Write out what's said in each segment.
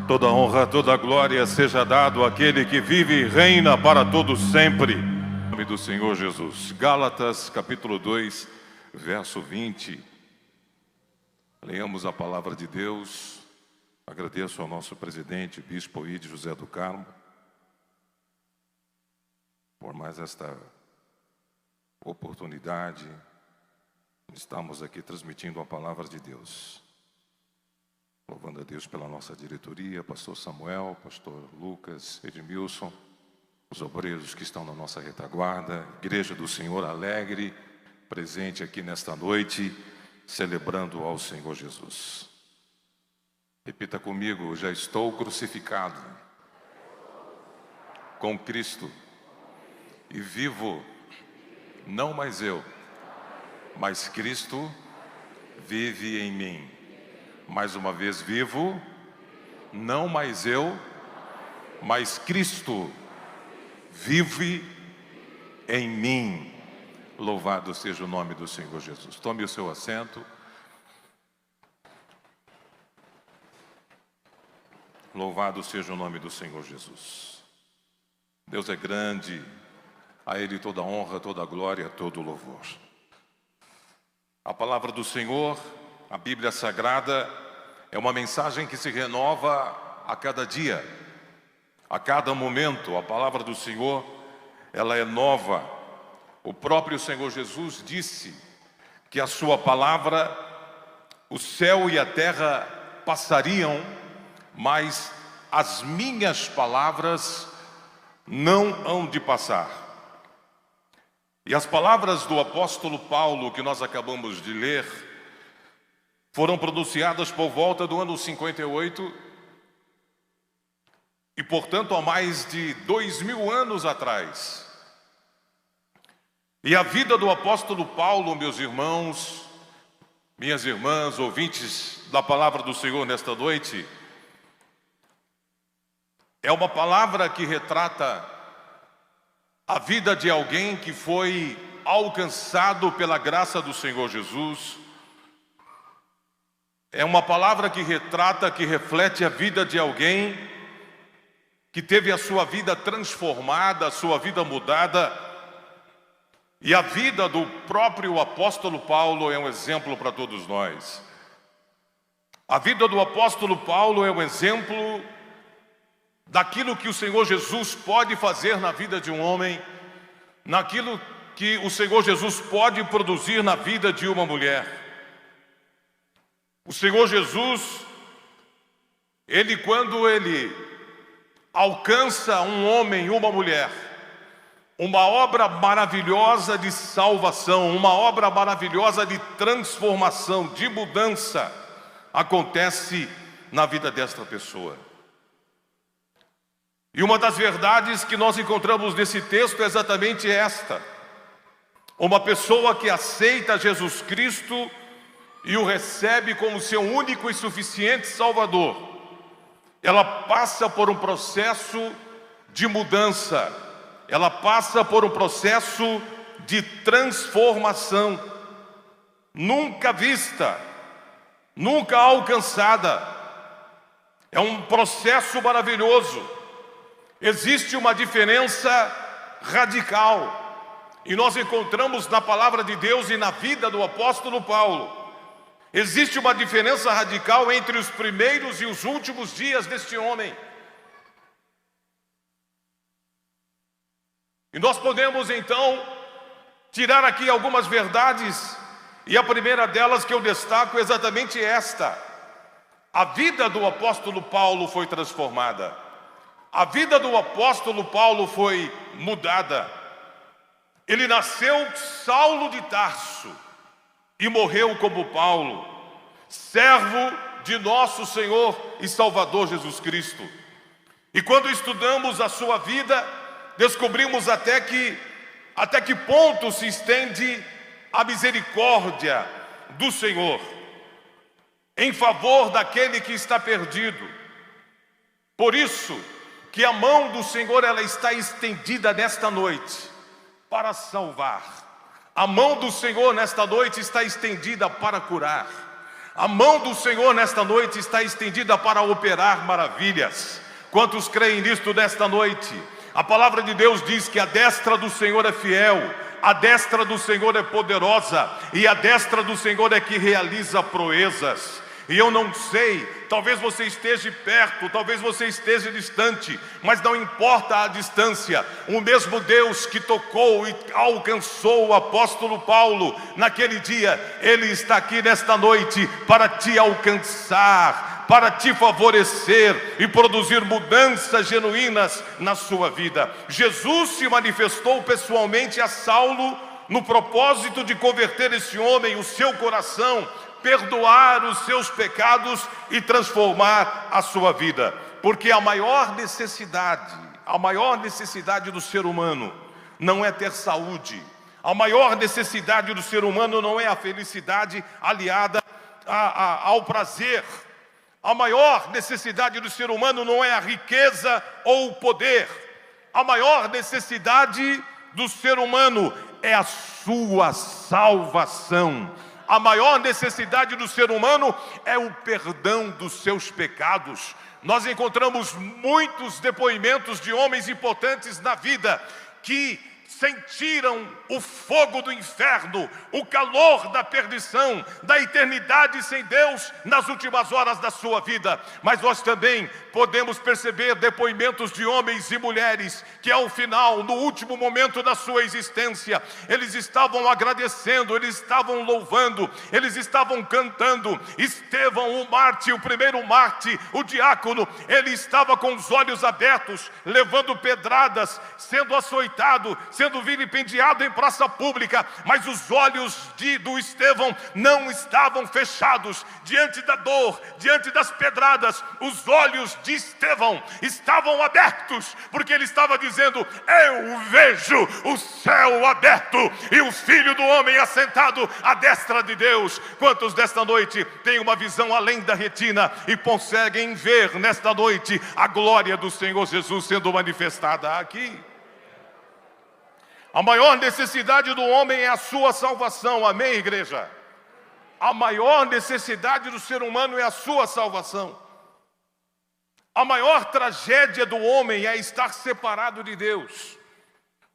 Toda honra, toda glória seja dado àquele que vive e reina para todos sempre. Em nome do Senhor Jesus. Gálatas, capítulo 2, verso 20. Leamos a palavra de Deus. Agradeço ao nosso presidente, Bispo Oide José do Carmo, por mais esta oportunidade. Estamos aqui transmitindo a palavra de Deus. Louvando a Deus pela nossa diretoria, pastor Samuel, pastor Lucas, Edmilson, os obreiros que estão na nossa retaguarda, Igreja do Senhor alegre, presente aqui nesta noite, celebrando ao Senhor Jesus. Repita comigo: já estou crucificado com Cristo e vivo, não mais eu, mas Cristo vive em mim. Mais uma vez, vivo, não mais eu, mas Cristo vive em mim. Louvado seja o nome do Senhor Jesus. Tome o seu assento. Louvado seja o nome do Senhor Jesus. Deus é grande, a Ele toda honra, toda glória, todo louvor. A palavra do Senhor, a Bíblia Sagrada, é uma mensagem que se renova a cada dia, a cada momento. A palavra do Senhor, ela é nova. O próprio Senhor Jesus disse que a sua palavra, o céu e a terra passariam, mas as minhas palavras não hão de passar. E as palavras do apóstolo Paulo, que nós acabamos de ler, foram pronunciadas por volta do ano 58 e, portanto, há mais de 2000 anos atrás. E a vida do apóstolo Paulo, meus irmãos, minhas irmãs, ouvintes da palavra do Senhor nesta noite, é uma palavra que retrata a vida de alguém que foi alcançado pela graça do Senhor Jesus. É uma palavra que retrata, que reflete a vida de alguém que teve a sua vida transformada, a sua vida mudada. E a vida do próprio apóstolo Paulo é um exemplo para todos nós. A vida do apóstolo Paulo é um exemplo daquilo que o Senhor Jesus pode fazer na vida de um homem, naquilo que o Senhor Jesus pode produzir na vida de uma mulher. O Senhor Jesus, quando Ele alcança um homem e uma mulher, uma obra maravilhosa de salvação, uma obra maravilhosa de transformação, de mudança, acontece na vida desta pessoa. E uma das verdades que nós encontramos nesse texto é exatamente esta: uma pessoa que aceita Jesus Cristo e o recebe como seu único e suficiente Salvador, ela passa por um processo de mudança, ela passa por um processo de transformação, nunca vista, nunca alcançada. É um processo maravilhoso. Existe uma diferença radical, e nós encontramos na palavra de Deus e na vida do apóstolo Paulo. Existe uma diferença radical entre os primeiros e os últimos dias deste homem. E nós podemos então tirar aqui algumas verdades, e a primeira delas que eu destaco é exatamente esta: a vida do apóstolo Paulo foi transformada. A vida do apóstolo Paulo foi mudada. Ele nasceu Saulo de Tarso e morreu como Paulo, servo de nosso Senhor e Salvador Jesus Cristo. E quando estudamos a sua vida, descobrimos até que ponto se estende a misericórdia do Senhor em favor daquele que está perdido. Por isso que a mão do Senhor, ela está estendida nesta noite para salvar. A mão do Senhor nesta noite está estendida para curar. A mão do Senhor nesta noite está estendida para operar maravilhas. Quantos creem nisto nesta noite? A palavra de Deus diz que a destra do Senhor é fiel, a destra do Senhor é poderosa, e a destra do Senhor é que realiza proezas. E eu não sei, talvez você esteja perto, talvez você esteja distante, mas não importa a distância. O mesmo Deus que tocou e alcançou o apóstolo Paulo naquele dia, Ele está aqui nesta noite para te alcançar, para te favorecer e produzir mudanças genuínas na sua vida. Jesus se manifestou pessoalmente a Saulo no propósito de converter esse homem, o seu coração, perdoar os seus pecados e transformar a sua vida. Porque a maior necessidade do ser humano não é ter saúde. A maior necessidade do ser humano não é a felicidade aliada ao prazer. A maior necessidade do ser humano não é a riqueza ou o poder. A maior necessidade do ser humano é a sua salvação. A maior necessidade do ser humano é o perdão dos seus pecados. Nós encontramos muitos depoimentos de homens importantes na vida que sentiram o fogo do inferno, o calor da perdição, da eternidade sem Deus nas últimas horas da sua vida. Mas nós também podemos perceber depoimentos de homens e mulheres que ao final, no último momento da sua existência, eles estavam agradecendo, eles estavam louvando, eles estavam cantando. Estevão, o mártir, o primeiro mártir, o diácono, ele estava com os olhos abertos, levando pedradas, sendo açoitado, sendo vilipendiado em praça pública, mas os olhos do Estevão não estavam fechados diante da dor, diante das pedradas. Os olhos de Estevão estavam abertos, porque ele estava dizendo: eu vejo o céu aberto e o Filho do Homem assentado à destra de Deus. Quantos desta noite têm uma visão além da retina e conseguem ver nesta noite a glória do Senhor Jesus sendo manifestada aqui? A maior necessidade do homem é a sua salvação. Amém, igreja? A maior necessidade do ser humano é a sua salvação. A maior tragédia do homem é estar separado de Deus.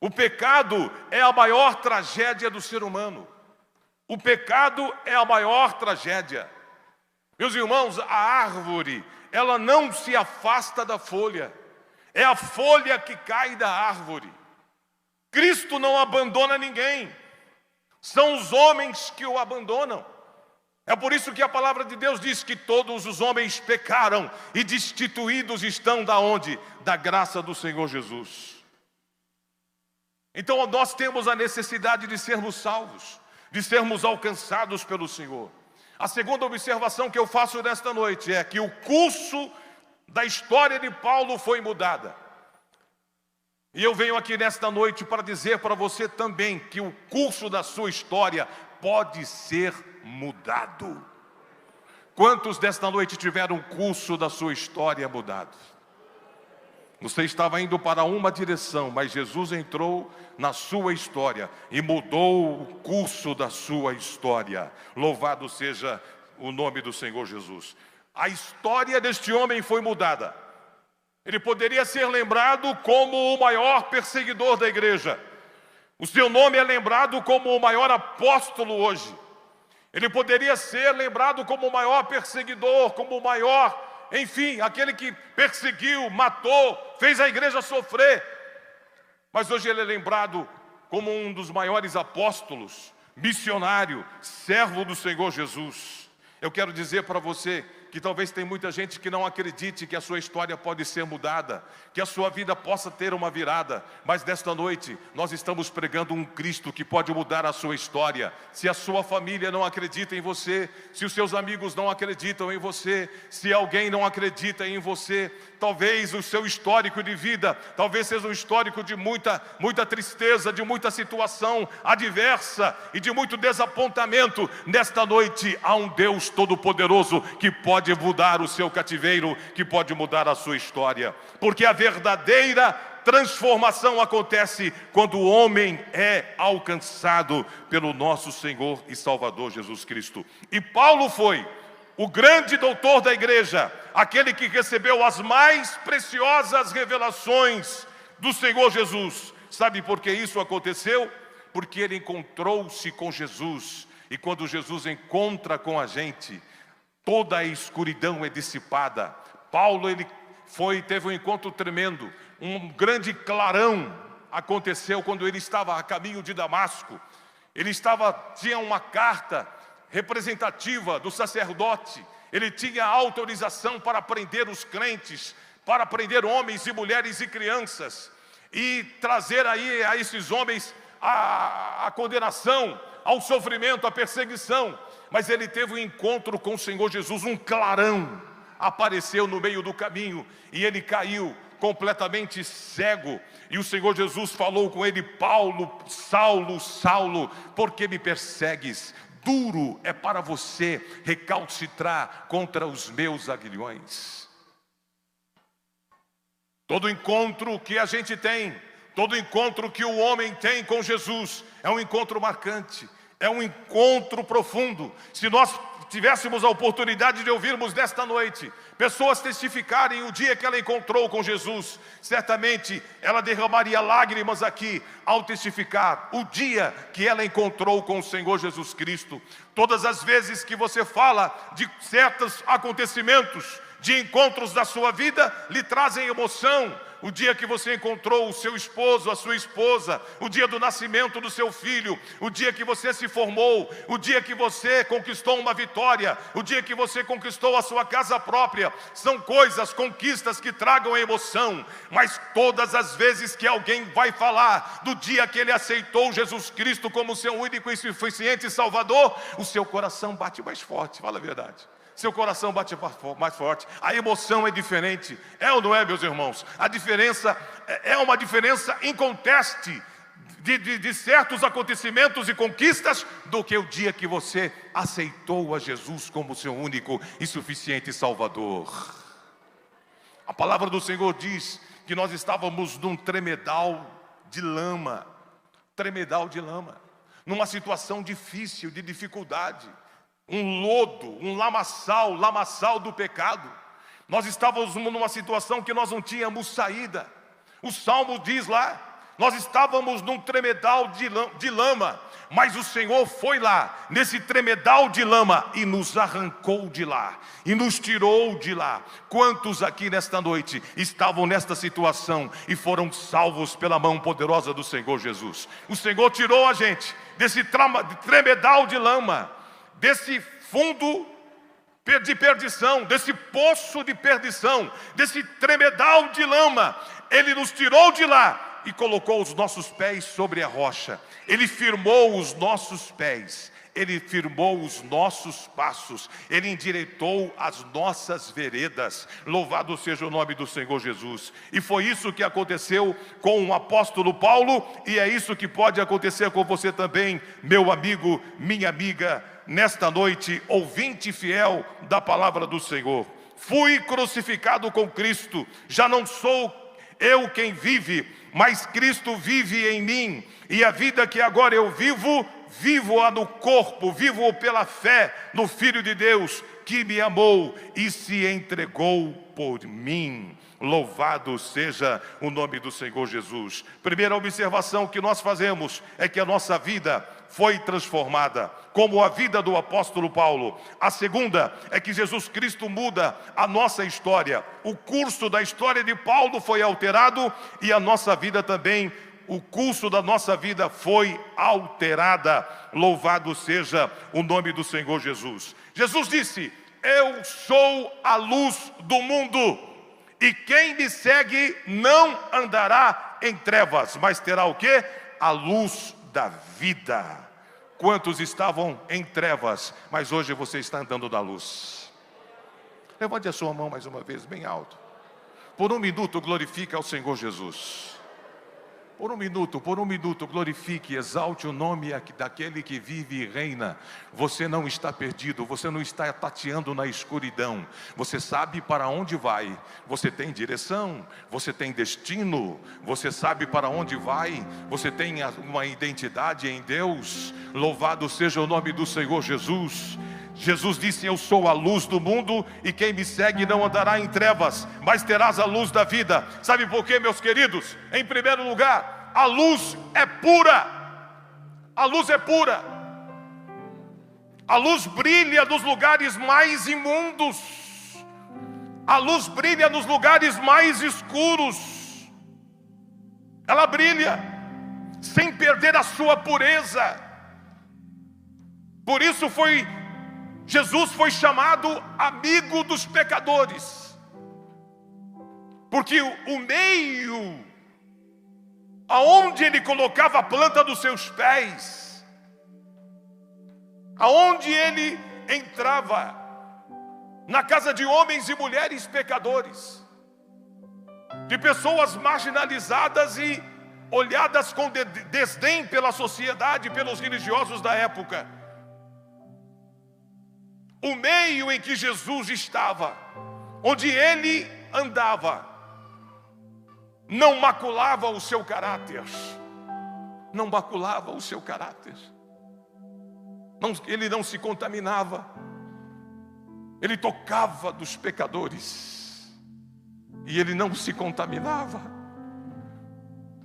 O pecado é a maior tragédia do ser humano. O pecado é a maior tragédia. Meus irmãos, a árvore, ela não se afasta da folha. É a folha que cai da árvore. Cristo não abandona ninguém, são os homens que o abandonam. É por isso que a palavra de Deus diz que todos os homens pecaram e destituídos estão da onde? Da graça do Senhor Jesus. Então nós temos a necessidade de sermos salvos, de sermos alcançados pelo Senhor. A segunda observação que eu faço nesta noite é que o curso da história de Paulo foi mudada. E eu venho aqui nesta noite para dizer para você também que o curso da sua história pode ser mudado. Quantos desta noite tiveram o curso da sua história mudado? Você estava indo para uma direção, mas Jesus entrou na sua história e mudou o curso da sua história. Louvado seja o nome do Senhor Jesus. A história deste homem foi mudada. Ele poderia ser lembrado como o maior perseguidor da igreja. O seu nome é lembrado como o maior apóstolo hoje. Ele poderia ser lembrado como o maior perseguidor, como o maior, enfim, aquele que perseguiu, matou, fez a igreja sofrer. Mas hoje ele é lembrado como um dos maiores apóstolos, missionário, servo do Senhor Jesus. Eu quero dizer para você que talvez tem muita gente que não acredite que a sua história pode ser mudada, que a sua vida possa ter uma virada, mas nesta noite nós estamos pregando um Cristo que pode mudar a sua história. Se a sua família não acredita em você, se os seus amigos não acreditam em você, se alguém não acredita em você, talvez o seu histórico de vida, talvez seja um histórico de muita tristeza, de muita situação adversa e de muito desapontamento. Nesta noite há um Deus todo-poderoso que pode mudar o seu cativeiro, que pode mudar a sua história. Porque a verdadeira transformação acontece quando o homem é alcançado pelo nosso Senhor e Salvador Jesus Cristo. E Paulo foi o grande doutor da igreja, aquele que recebeu as mais preciosas revelações do Senhor Jesus. Sabe por que isso aconteceu? Porque ele encontrou-se com Jesus. E quando Jesus encontra com a gente, toda a escuridão é dissipada. Paulo, teve um encontro tremendo. Um grande clarão aconteceu quando ele estava a caminho de Damasco. Tinha uma carta representativa do sacerdote. Ele tinha autorização para prender os crentes, para prender homens e mulheres e crianças, e trazer aí a esses homens a condenação, ao sofrimento, à perseguição. Mas ele teve um encontro com o Senhor Jesus, um clarão apareceu no meio do caminho, e ele caiu completamente cego. E o Senhor Jesus falou com ele: Paulo, Saulo, Saulo, por que me persegues? Duro é para você recalcitrar contra os meus aguilhões. Todo encontro que a gente tem, todo encontro que o homem tem com Jesus, é um encontro marcante, é um encontro profundo. Se nós tivéssemos a oportunidade de ouvirmos nesta noite pessoas testificarem o dia que ela encontrou com Jesus, certamente ela derramaria lágrimas aqui ao testificar o dia que ela encontrou com o Senhor Jesus Cristo. Todas as vezes que você fala de certos acontecimentos, de encontros da sua vida, lhe trazem emoção. O dia que você encontrou o seu esposo, a sua esposa, o dia do nascimento do seu filho, o dia que você se formou, o dia que você conquistou uma vitória, o dia que você conquistou a sua casa própria, são coisas, conquistas que tragam emoção. Mas todas as vezes que alguém vai falar do dia que ele aceitou Jesus Cristo como seu único e suficiente Salvador, o seu coração bate mais forte, fala a verdade. Seu coração bate mais forte, a emoção é diferente. É ou não é, meus irmãos? A diferença é uma diferença inconteste de certos acontecimentos e conquistas do que o dia que você aceitou a Jesus como seu único e suficiente Salvador. A palavra do Senhor diz que nós estávamos num tremedal de lama, numa situação difícil, de dificuldade. Um lodo, um lamaçal do pecado. Nós estávamos numa situação que nós não tínhamos saída. O Salmo diz lá, nós estávamos num tremedal de lama, mas o Senhor foi lá, nesse tremedal de lama, e nos arrancou de lá, e nos tirou de lá. Quantos aqui nesta noite estavam nesta situação e foram salvos pela mão poderosa do Senhor Jesus? O Senhor tirou a gente desse tremedal de lama, desse fundo de perdição, desse poço de perdição, desse tremedal de lama. Ele nos tirou de lá e colocou os nossos pés sobre a rocha. Ele firmou os nossos pés, Ele firmou os nossos passos, Ele endireitou as nossas veredas. Louvado seja o nome do Senhor Jesus. E foi isso que aconteceu com o apóstolo Paulo, e é isso que pode acontecer com você também, meu amigo, minha amiga, nesta noite, ouvinte fiel da palavra do Senhor. Fui crucificado com Cristo, já não sou eu quem vive, mas Cristo vive em mim, e a vida que agora eu vivo-a no corpo, vivo pela fé no Filho de Deus, que me amou e se entregou por mim. Louvado seja o nome do Senhor Jesus. Primeira observação que nós fazemos é que a nossa vida foi transformada, como a vida do apóstolo Paulo. A segunda é que Jesus Cristo muda a nossa história. O curso da história de Paulo foi alterado, e a nossa vida também, o curso da nossa vida foi alterada. Louvado seja o nome do Senhor Jesus. Jesus disse: eu sou a luz do mundo, e quem me segue não andará em trevas, mas terá o quê? A luz da vida. Quantos estavam em trevas, mas hoje você está andando na luz? Levante a sua mão mais uma vez, bem alto. Por um minuto glorifique ao Senhor Jesus. Por um minuto, glorifique, exalte o nome daquele que vive e reina. Você não está perdido, você não está tateando na escuridão. Você sabe para onde vai, você tem direção, você tem destino, você sabe para onde vai, você tem uma identidade em Deus. Louvado seja o nome do Senhor Jesus. Jesus disse: eu sou a luz do mundo, e quem me segue não andará em trevas, mas terás a luz da vida. Sabe por quê, meus queridos? Em primeiro lugar, a luz é pura. A luz é pura. A luz brilha nos lugares mais imundos. A luz brilha nos lugares mais escuros. Ela brilha sem perder a sua pureza. Por isso Jesus foi chamado amigo dos pecadores, porque o meio aonde ele colocava a planta dos seus pés, aonde ele entrava, na casa de homens e mulheres pecadores, de pessoas marginalizadas e olhadas com desdém pela sociedade, pelos religiosos da época. O meio em que Jesus estava, onde ele andava, não maculava o seu caráter. Não maculava o seu caráter. Ele não se contaminava. Ele tocava dos pecadores e ele não se contaminava.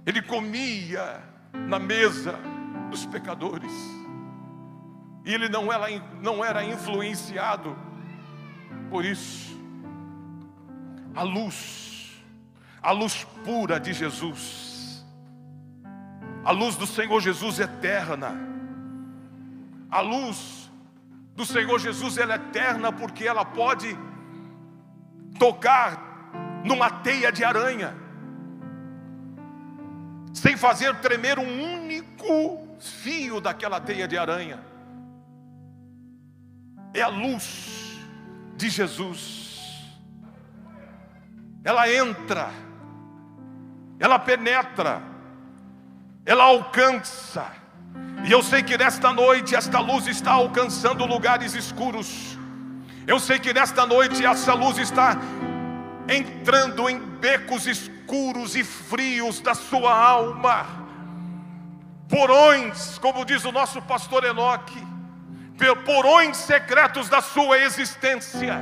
Ele comia na mesa dos pecadores. E ele não era influenciado por isso. A luz pura de Jesus, a luz do Senhor Jesus eterna. A luz do Senhor Jesus, ela é eterna porque ela pode tocar numa teia de aranha, sem fazer tremer um único fio daquela teia de aranha. É a luz de Jesus. Ela entra, ela penetra, ela alcança. E eu sei que nesta noite esta luz está alcançando lugares escuros. Eu sei que nesta noite essa luz está entrando em becos escuros e frios da sua alma, porões, como diz o nosso pastor Enoque, porões secretos da sua existência.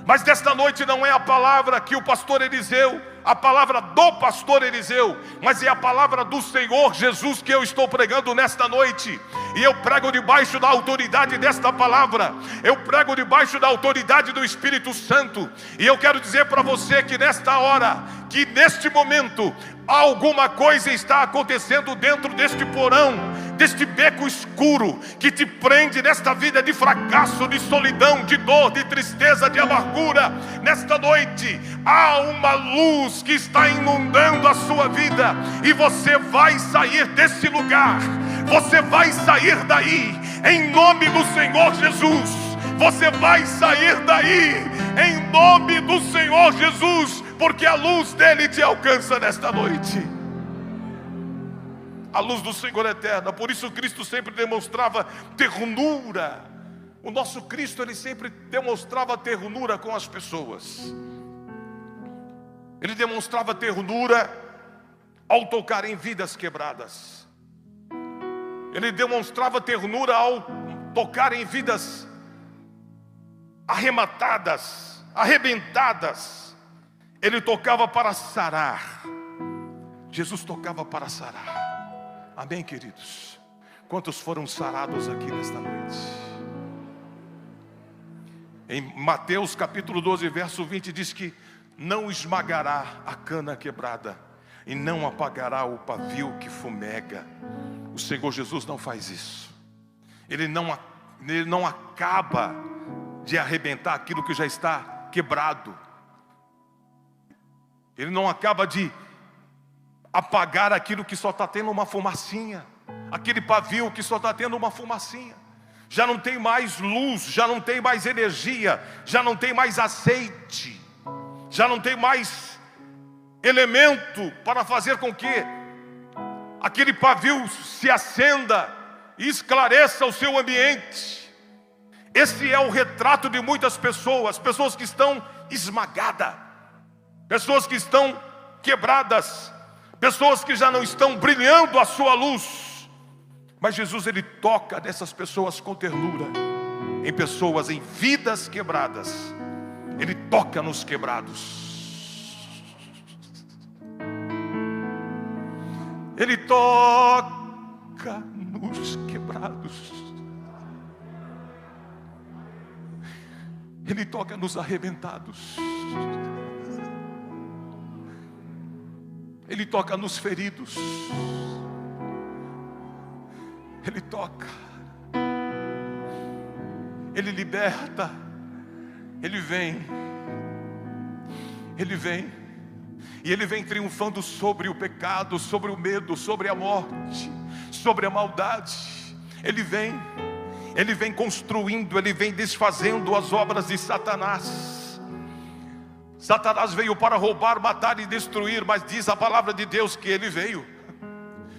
Mas desta noite não é a palavra que o pastor Eliseu, a palavra do pastor Eliseu, mas é a palavra do Senhor Jesus que eu estou pregando nesta noite. E eu prego debaixo da autoridade desta palavra. Eu prego debaixo da autoridade do Espírito Santo. E eu quero dizer para você que nesta hora, que neste momento, alguma coisa está acontecendo dentro deste porão, deste beco escuro, que te prende nesta vida de fracasso, de solidão, de dor, de tristeza, de amargura. Nesta noite, há uma luz que está inundando a sua vida, e você vai sair desse lugar. Você vai sair daí, em nome do Senhor Jesus. Você vai sair daí, em nome do Senhor Jesus, porque a luz dele te alcança nesta noite. A luz do Senhor é eterna. Por isso Cristo sempre demonstrava ternura. O nosso Cristo, ele sempre demonstrava ternura com as pessoas. Ele demonstrava ternura ao tocar em vidas quebradas. Ele demonstrava ternura ao tocar em vidas arrematadas, arrebentadas. Ele tocava para sarar. Jesus tocava para sarar. Amém, queridos? Quantos foram sarados aqui nesta noite? Em Mateus capítulo 12, verso 20, diz que não esmagará a cana quebrada e não apagará o pavio que fumega. O Senhor Jesus não faz isso. Ele não acaba de arrebentar aquilo que já está quebrado. Ele não acaba de apagar aquilo que só está tendo uma fumacinha. Aquele pavio que só está tendo uma fumacinha. Já não tem mais luz, já não tem mais energia, já não tem mais azeite, já não tem mais elemento para fazer com que aquele pavio se acenda e esclareça o seu ambiente. Esse é o retrato de muitas pessoas, pessoas que estão esmagadas, pessoas que estão quebradas, pessoas que já não estão brilhando a sua luz. Mas Jesus, ele toca nessas pessoas com ternura. em pessoas, em vidas quebradas. Ele toca nos quebrados. Ele toca nos quebrados. Ele toca nos arrebentados. Ele toca nos feridos. Ele toca. Ele liberta. Ele vem. Ele vem. E Ele vem triunfando sobre o pecado, sobre o medo, sobre a morte, sobre a maldade. Ele vem. Ele vem construindo, Ele vem desfazendo as obras de Satanás. Satanás veio para roubar, matar e destruir, mas diz a palavra de Deus que ele veio.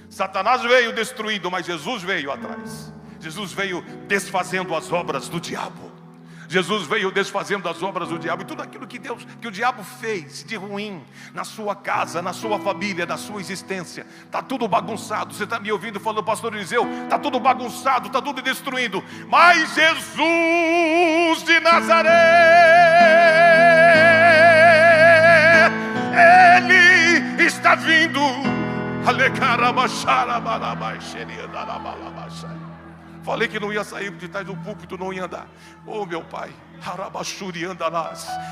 Satanás veio destruindo, mas Jesus veio atrás. Jesus veio desfazendo as obras do diabo. Jesus veio desfazendo as obras do diabo. E tudo aquilo que o diabo fez de ruim na sua casa, na sua família, na sua existência, está tudo bagunçado. Você está me ouvindo falando, pastor Eliseu, está tudo bagunçado, está tudo destruindo. Mas Jesus de Nazaré, Ele está vindo. Falei que não ia sair de trás do púlpito, não ia andar. Oh meu Pai,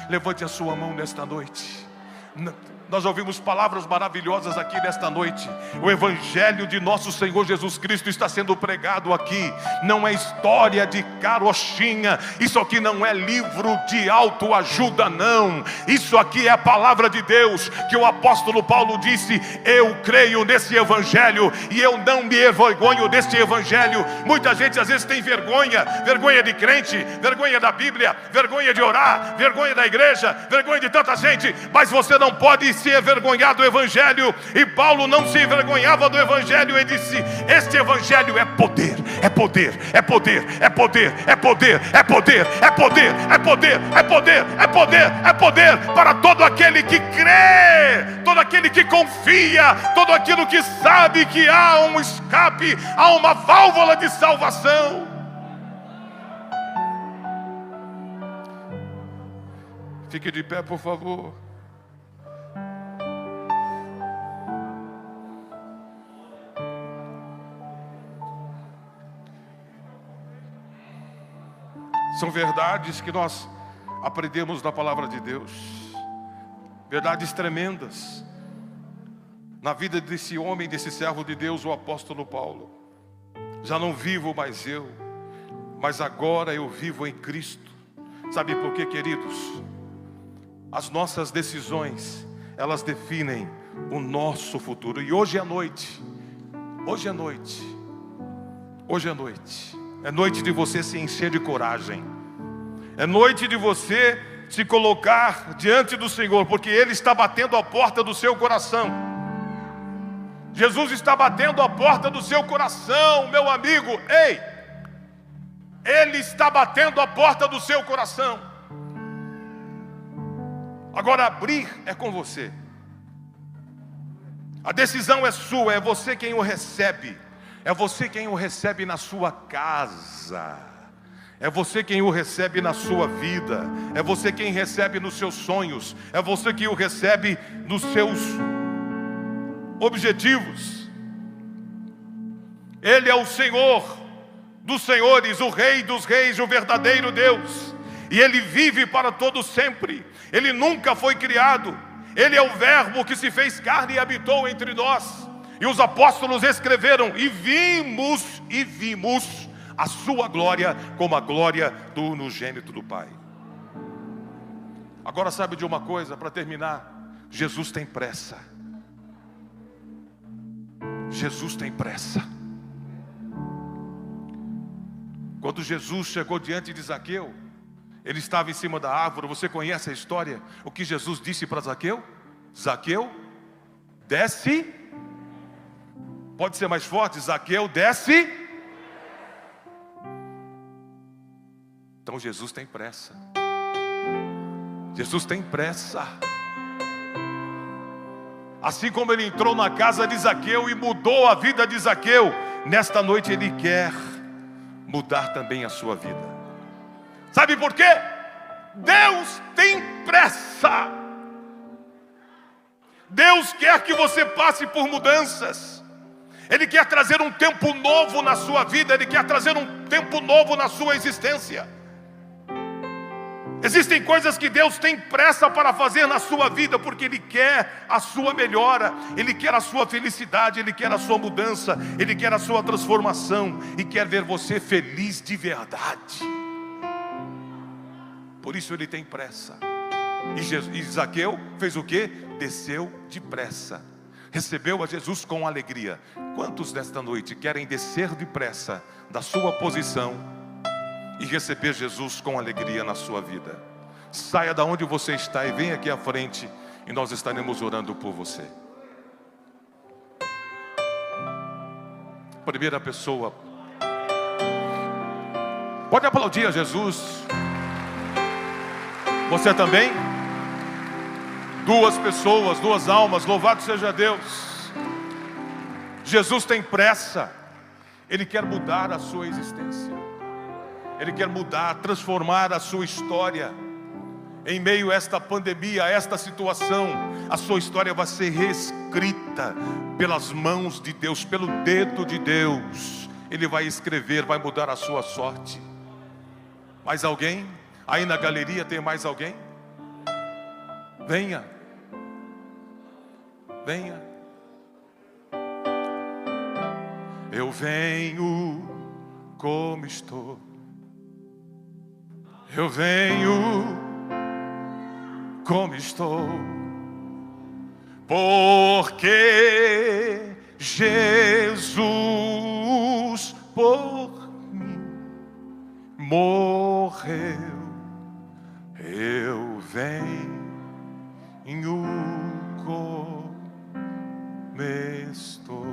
levante a sua mão nesta noite. Nós ouvimos palavras maravilhosas aqui nesta noite. O Evangelho de nosso Senhor Jesus Cristo está sendo pregado aqui. Não é história de carochinha. Isso aqui não é livro de autoajuda, não. Isso aqui é a palavra de Deus, que o apóstolo Paulo disse: eu creio nesse Evangelho e eu não me envergonho deste Evangelho. Muita gente às vezes tem vergonha. Vergonha de crente, vergonha da Bíblia, vergonha de orar, vergonha da igreja, vergonha de tanta gente. Mas você não pode se envergonhar do Evangelho. E Paulo não se envergonhava do Evangelho. Ele disse: este Evangelho é poder, é poder, é poder, é poder, é poder, é poder, é poder, é poder, é poder, é poder, é poder para todo aquele que crê, todo aquele que confia, todo aquele que sabe que há um escape, há uma válvula de salvação. Fique de pé, por favor. São verdades que nós aprendemos da palavra de Deus. Verdades tremendas na vida desse homem, desse servo de Deus, o apóstolo Paulo. Já não vivo mais eu, mas agora eu vivo em Cristo. Sabe por quê, queridos? As nossas decisões, elas definem o nosso futuro. E hoje é noite, hoje é noite, hoje é noite. É noite de você se encher de coragem. É noite de você se colocar diante do Senhor, porque Ele está batendo a porta do seu coração. Jesus está batendo a porta do seu coração, meu amigo. Ei! Ele está batendo a porta do seu coração. Agora abrir é com você. A decisão é sua, é você quem o recebe. É você quem o recebe na sua casa. É você quem o recebe na sua vida. É você quem recebe nos seus sonhos. É você quem o recebe nos seus objetivos. Ele é o Senhor dos senhores, o Rei dos reis, o verdadeiro Deus. E Ele vive para todo sempre. Ele nunca foi criado. Ele é o Verbo que se fez carne e habitou entre nós. E os apóstolos escreveram: e vimos a sua glória como a glória do unigênito do Pai. Agora sabe de uma coisa, para terminar? Jesus tem pressa. Jesus tem pressa. Quando Jesus chegou diante de Zaqueu, ele estava em cima da árvore. Você conhece a história? O que Jesus disse para Zaqueu? Zaqueu, desce. Pode ser mais forte? Zaqueu, desce. Então Jesus tem pressa. Jesus tem pressa. Assim como Ele entrou na casa de Zaqueu e mudou a vida de Zaqueu, nesta noite Ele quer mudar também a sua vida. Sabe por quê? Deus tem pressa. Deus quer que você passe por mudanças. Ele quer trazer um tempo novo na sua vida. Ele quer trazer um tempo novo na sua existência. Existem coisas que Deus tem pressa para fazer na sua vida, porque Ele quer a sua melhora, Ele quer a sua felicidade, Ele quer a sua mudança, Ele quer a sua transformação e quer ver você feliz de verdade. Por isso Ele tem pressa. E Zaqueu fez o quê? Desceu depressa. Recebeu a Jesus com alegria. Quantos nesta noite querem descer depressa da sua posição e receber Jesus com alegria na sua vida? Saia da onde você está e venha aqui à frente e nós estaremos orando por você. Primeira pessoa, pode aplaudir a Jesus. Você também? Duas pessoas, duas almas, louvado seja Deus. Jesus tem pressa. Ele quer mudar a sua existência. Ele quer mudar, transformar a sua história. Em meio a esta pandemia, a esta situação, a sua história vai ser reescrita pelas mãos de Deus, pelo dedo de Deus. Ele vai escrever, vai mudar a sua sorte. Mais alguém? Aí na galeria tem mais alguém? Venha. Venha. Eu venho como estou. Eu venho como estou, porque Jesus por mim morreu. Eu venho como estou.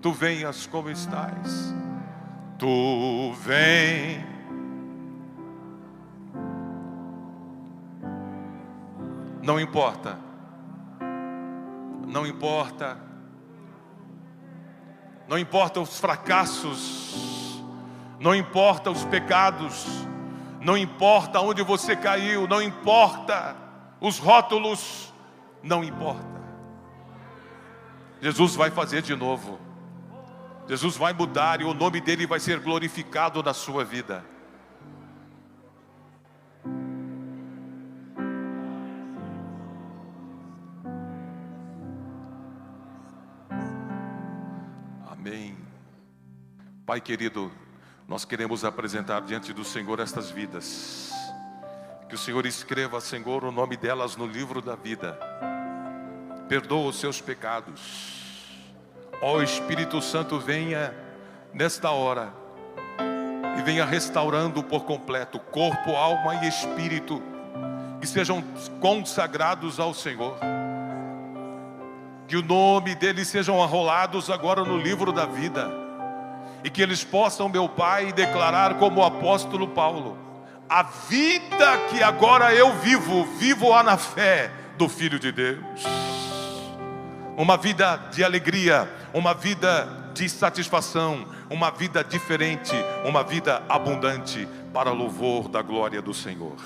Tu venhas como estás. Tu vem. Não importa. Não importa. Não importa os fracassos. Não importa os pecados. Não importa onde você caiu. Não importa os rótulos. Não importa. Jesus vai fazer de novo. Jesus vai mudar e o nome dele vai ser glorificado na sua vida. Amém. Pai querido, nós queremos apresentar diante do Senhor estas vidas. Que o Senhor escreva, Senhor, o nome delas no livro da vida. Perdoa os seus pecados. Ó Espírito Santo, venha nesta hora e venha restaurando por completo corpo, alma e espírito, que sejam consagrados ao Senhor. Que o nome deles sejam arrolados agora no livro da vida. E que eles possam, meu Pai, declarar como o apóstolo Paulo: a vida que agora eu vivo, vivo-a na fé do Filho de Deus. Uma vida de alegria, uma vida de satisfação, uma vida diferente, uma vida abundante, para louvor da glória do Senhor.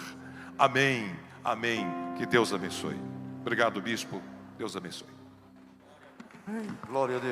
Amém, amém. Que Deus abençoe. Obrigado, bispo. Deus abençoe. Glória a Deus.